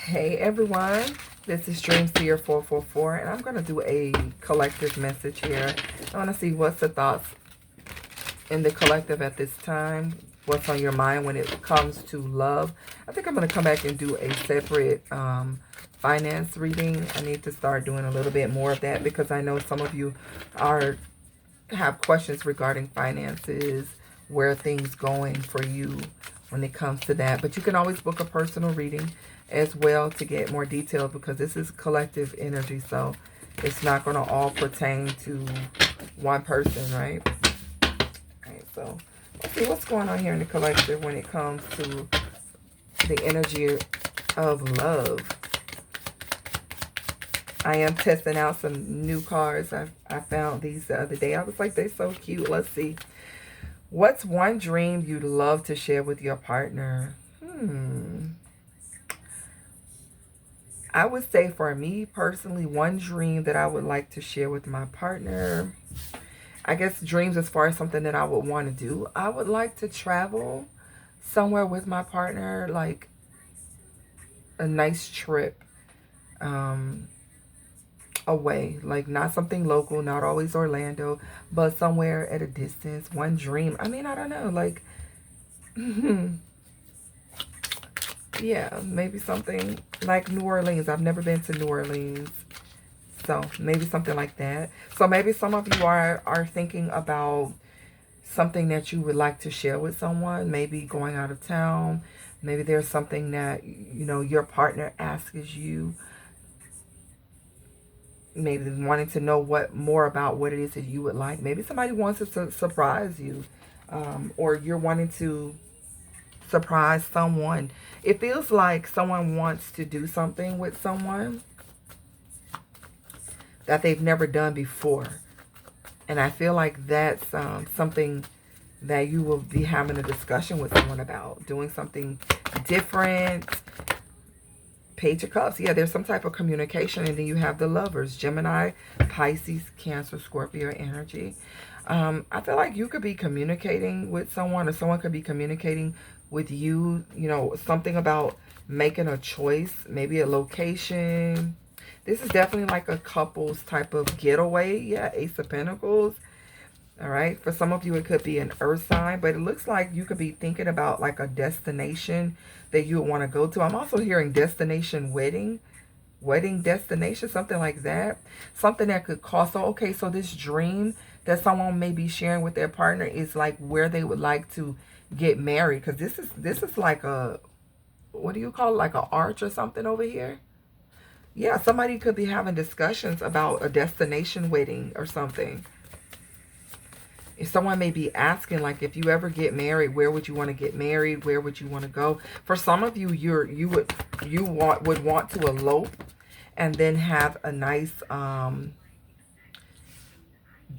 Hey everyone, this is Dreamseer 444, and I'm going to do a collective message here. I want to see what's the thoughts in the collective at this time. What's on your mind when it comes to love? I think I'm going to come back and do a separate finance reading. I need to start doing a little bit more of that because I know some of you have questions regarding finances, where things going for you when it comes to that. But you can always book a personal reading as well to get more details because this is collective energy, so it's not going to all pertain to one person, right? All right, so let's see what's going on here in the collective when it comes to the energy of love. I am testing out some new cards. I found these the other day. I was like, they're so cute. Let's see. What's one dream you'd love to share with your partner? I would say for me personally, one dream that I would like to share with my partner, I guess dreams as far as something that I would want to do. I would like to travel somewhere with my partner, like a nice trip away, like not something local, not always Orlando, but somewhere at a distance. One dream. I mean, I don't know, like, yeah, maybe something like New Orleans. I've never been to New Orleans. So maybe something like that. So maybe some of you are thinking about something that you would like to share with someone. Maybe going out of town. Maybe there's something that, you know, your partner asks you. Maybe wanting to know more about what it is that you would like. Maybe somebody wants to surprise you. Or you're wanting to surprise someone. It feels like someone wants to do something with someone that they've never done before. And I feel like that's something that you will be having a discussion with someone about. Doing something different. Page of Cups. Yeah, there's some type of communication. And then you have the Lovers. Gemini, Pisces, Cancer, Scorpio energy. I feel like you could be communicating with someone, or someone could be communicating with you, you know, something about making a choice, maybe a location. This is definitely like a couple's type of getaway. Yeah, Ace of Pentacles. All right. For some of you, it could be an earth sign, but it looks like you could be thinking about like a destination that you would want to go to. I'm also hearing destination wedding destination, something like that. Something that could cost. So, okay, so this dream that someone may be sharing with their partner is like where they would like to get married. Because this is like a, what do you call it? Like an arch or something over here. Yeah, somebody could be having discussions about a destination wedding or something. If someone may be asking, like, if you ever get married, where would you want to get married? Where would you want to go? For some of you, you would want to elope and then have a nice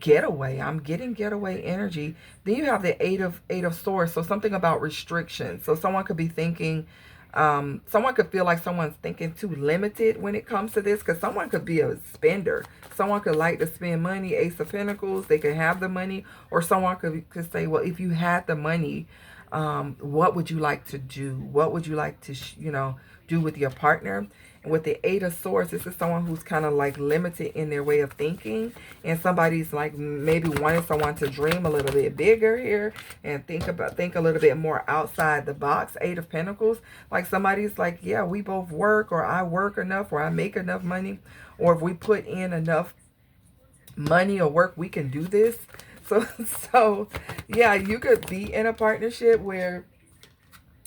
getaway. I'm getting getaway energy. Then you have the eight of swords. So something about restrictions. So someone could be thinking, someone could feel like someone's thinking too limited when it comes to this, because someone could be a spender. Someone could like to spend money. Ace of Pentacles, they could have the money. Or someone could say, well, if you had the money, what would you like to do? What would you like to, you know, do with your partner? And with the Eight of Swords, this is someone who's kind of like limited in their way of thinking. And somebody's like maybe wanting someone to dream a little bit bigger here and think a little bit more outside the box. Eight of Pentacles, like somebody's like, yeah, we both work, or I work enough, or I make enough money, or if we put in enough money or work, we can do this. So yeah, you could be in a partnership where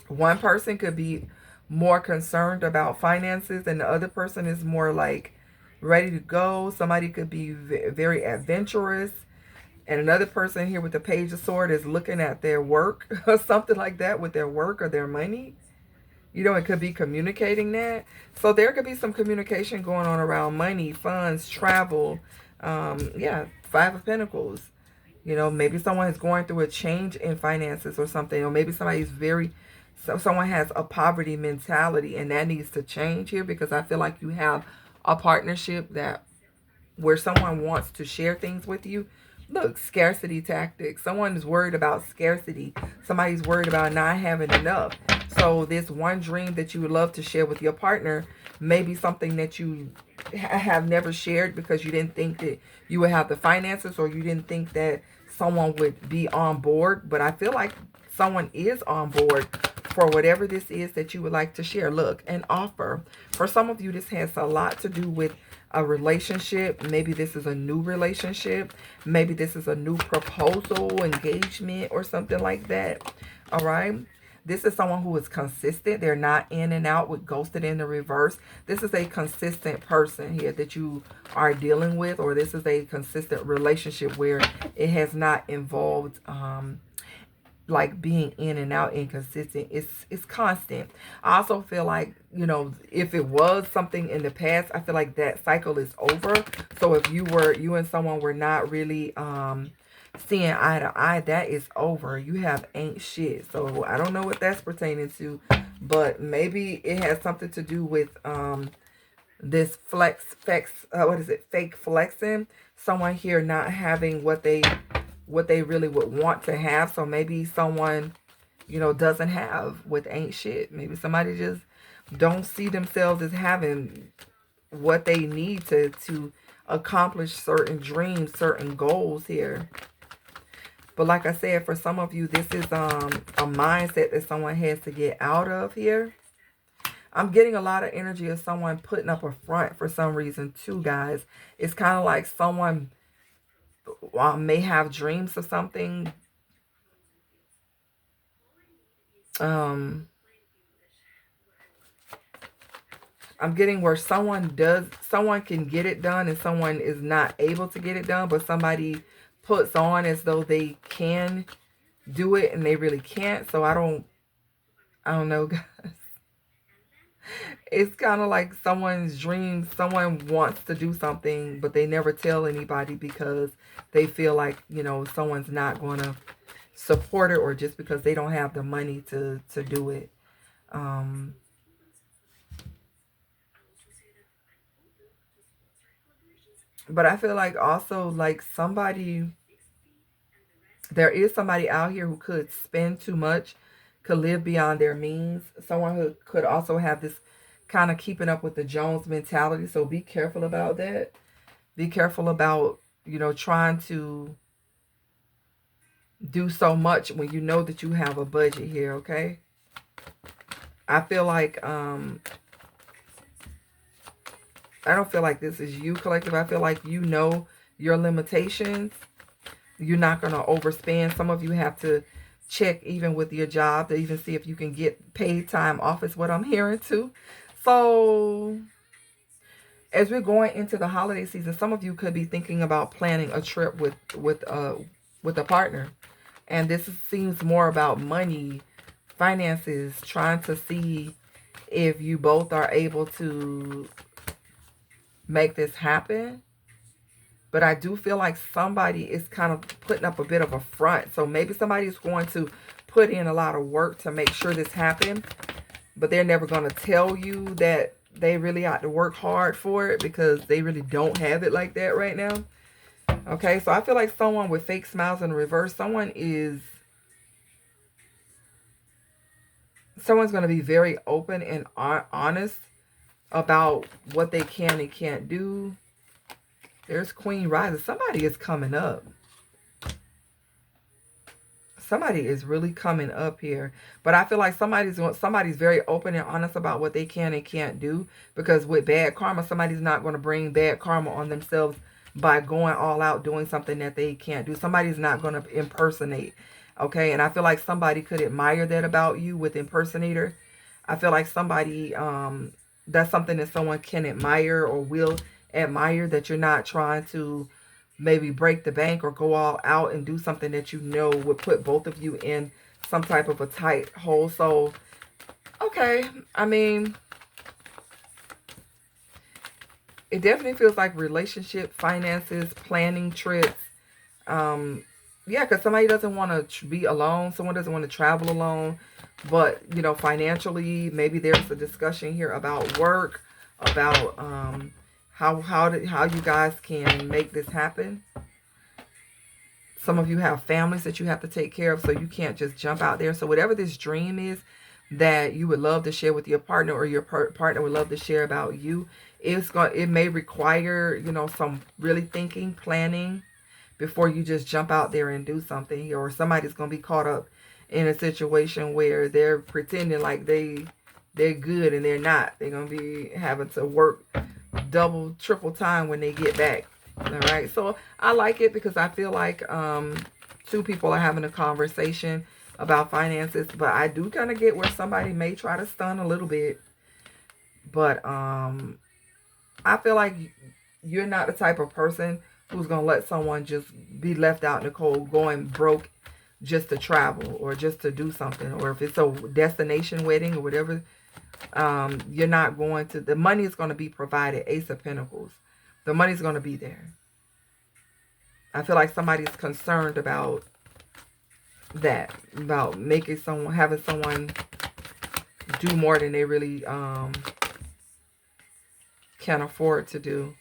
one person could be more concerned about finances and the other person is more like ready to go. Somebody could be very adventurous, and another person here with the Page of Swords is looking at their work or something like that with their work or their money. You know, it could be communicating that. So there could be some communication going on around money, funds, travel. Yeah, Five of Pentacles. You know, maybe someone is going through a change in finances or something. Or maybe somebody's someone has a poverty mentality, and that needs to change here, because I feel like you have a partnership where someone wants to share things with you. Look, scarcity tactics. Someone is worried about scarcity. Somebody's worried about not having enough. So this one dream that you would love to share with your partner may be something that you have never shared because you didn't think that you would have the finances, or you didn't think that someone would be on board. But I feel like someone is on board for whatever this is that you would like to share. Look, an offer. For some of you, this has a lot to do with a relationship. Maybe this is a new relationship. Maybe this is a new proposal, engagement, or something like that. All right. This is someone who is consistent. They're not in and out with ghosted in the reverse. This is a consistent person here that you are dealing with, or this is a consistent relationship where it has not involved like being in and out, inconsistent. It's constant. I also feel like, you know, if it was something in the past, I feel like that cycle is over. So if you and someone were not really seeing eye to eye, that is over. You have ain't shit. So I don't know what that's pertaining to, but maybe it has something to do with this what is it, fake flexing. Someone here not having what they really would want to have. So maybe someone, you know, doesn't have with ain't shit. Maybe somebody just don't see themselves as having what they need to accomplish certain dreams, certain goals here. But like I said, for some of you, this is a mindset that someone has to get out of here. I'm getting a lot of energy of someone putting up a front for some reason too, guys. It's kind of like someone may have dreams of something. I'm getting where someone can get it done and someone is not able to get it done, but somebody puts on as though they can do it and they really can't. So I don't know, guys. It's kind of like someone's dream. Someone wants to do something, but they never tell anybody because they feel like, you know, someone's not going to support it, or just because they don't have the money to do it. But I feel like also like there is somebody out here who could spend too much, could live beyond their means. Someone who could also have this kind of keeping up with the Jones mentality. So be careful about that. Be careful about, you know, trying to do so much when you know that you have a budget here, okay? I feel like I don't feel like this is you, collective. I feel like you know your limitations. You're not going to overspend. Some of you have to check even with your job to even see if you can get paid time off, is what I'm hearing too. So as we're going into the holiday season, some of you could be thinking about planning a trip with a partner. And this seems more about money, finances, trying to see if you both are able to make this happen. But I do feel like somebody is kind of putting up a bit of a front. So maybe somebody is going to put in a lot of work to make sure this happens, but they're never going to tell you that they really have to work hard for it because they really don't have it like that right now. Okay, so I feel like someone with fake smiles in reverse, someone's going to be very open and honest about what they can and can't do. There's Queen Rising. Somebody is coming up. Somebody is really coming up here. But I feel like somebody's very open and honest about what they can and can't do. Because with bad karma, somebody's not going to bring bad karma on themselves by going all out doing something that they can't do. Somebody's not going to impersonate. Okay, and I feel like somebody could admire that about you with impersonator. I feel like somebody, that's something that someone can admire or will admire, that you're not trying to maybe break the bank or go all out and do something that you know would put both of you in some type of a tight hole. So, okay, I mean, it definitely feels like relationship, finances, planning trips. Yeah, because somebody doesn't want to be alone. Someone doesn't want to travel alone. But, you know, financially, maybe there's a discussion here about work, about how you guys can make this happen. Some of you have families that you have to take care of, so you can't just jump out there. So whatever this dream is, that you would love to share with your partner, or your partner would love to share about you. It may require, you know, some really thinking, planning before you just jump out there and do something. Or somebody's going to be caught up in a situation where they're pretending like they're good and they're not. They're going to be having to work double, triple time when they get back. All right. So I like it because I feel like two people are having a conversation about finances, but I do kind of get where somebody may try to stun a little bit. But I feel like you're not the type of person who's going to let someone just be left out in the cold, going broke just to travel or just to do something. Or if it's a destination wedding or whatever, you're not going to, the money is going to be provided. Ace of Pentacles. The money's going to be there. I feel like somebody's concerned about that, about making someone, having someone do more than they really can afford to do.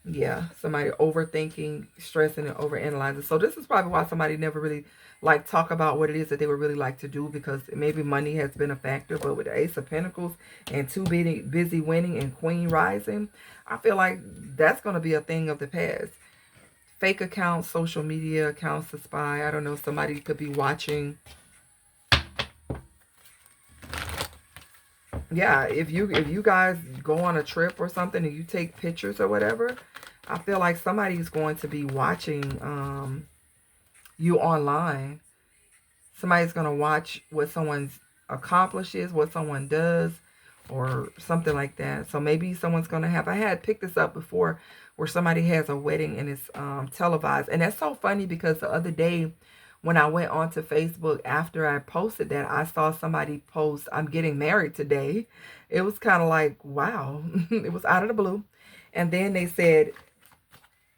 Yeah, somebody overthinking, stressing, and overanalyzing. So this is probably why somebody never really like talk about what it is that they would really like to do, because maybe money has been a factor. But with the Ace of Pentacles and two busy winning and Queen rising, I feel like that's going to be a thing of the past. Fake accounts, social media accounts to spy. I don't know, somebody could be watching. Yeah, if you guys go on a trip or something and you take pictures or whatever, I feel like somebody's going to be watching you online. Somebody's going to watch what someone accomplishes, what someone does, or something like that. So maybe someone's going to have, I had picked this up before, where somebody has a wedding and it's televised. And that's so funny because the other day when I went onto Facebook after I posted that, I saw somebody post, "I'm getting married today." It was kind of like, wow. It was out of the blue. And then they said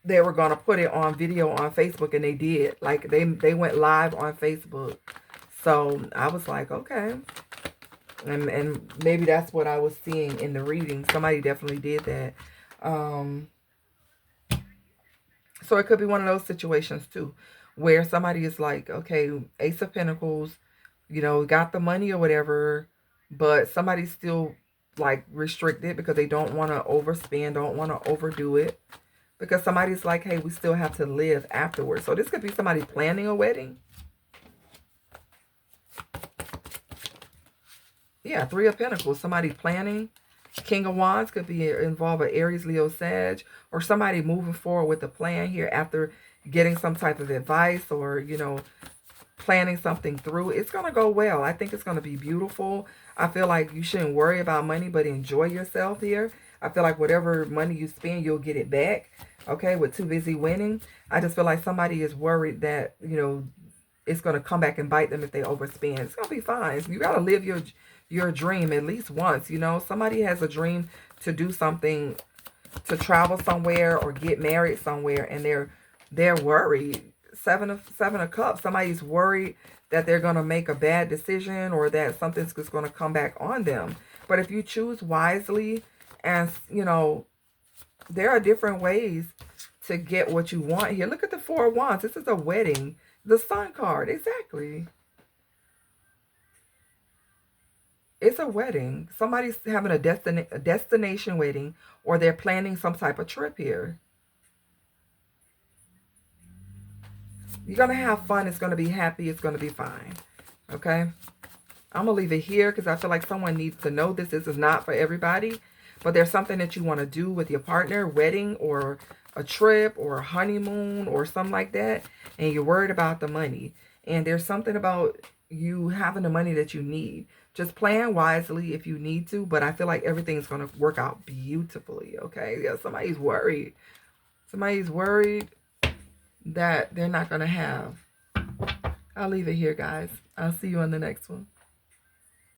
they were going to put it on video on Facebook, and they did. Like they went live on Facebook. So I was like, okay. And maybe that's what I was seeing in the reading. Somebody definitely did that. So it could be one of those situations too, where somebody is like, okay, Ace of Pentacles, you know, got the money or whatever, but somebody's still like restricted because they don't want to overspend, don't want to overdo it. Because somebody's like, hey, we still have to live afterwards. So this could be somebody planning a wedding. Yeah, Three of Pentacles, somebody planning. King of Wands could be involved with Aries, Leo, Sag, or somebody moving forward with a plan here after getting some type of advice, or, you know, planning something through. It's going to go well. I think it's going to be beautiful. I feel like you shouldn't worry about money, but enjoy yourself here. I feel like whatever money you spend, you'll get it back. Okay, with too busy winning. I just feel like somebody is worried that, you know, it's going to come back and bite them if they overspend. It's going to be fine. You got to live your dream at least once. You know, somebody has a dream to do something, to travel somewhere or get married somewhere, and they're worried. Seven of Cups. Somebody's worried that they're going to make a bad decision, or that something's just going to come back on them. But if you choose wisely, and, you know, there are different ways to get what you want here. Look at the Four of Wands. This is a wedding. The Sun card. Exactly. It's a wedding. Somebody's having a destination wedding, or they're planning some type of trip here. You're going to have fun. It's going to be happy. It's going to be fine. Okay? I'm going to leave it here because I feel like someone needs to know this. This is not for everybody. But there's something that you want to do with your partner, wedding or a trip or a honeymoon or something like that. And you're worried about the money. And there's something about you having the money that you need. Just plan wisely if you need to. But I feel like everything's going to work out beautifully. Okay? Yeah, somebody's worried. Somebody's worried that they're not going to have. I'll leave it here, guys. I'll see you on the next one.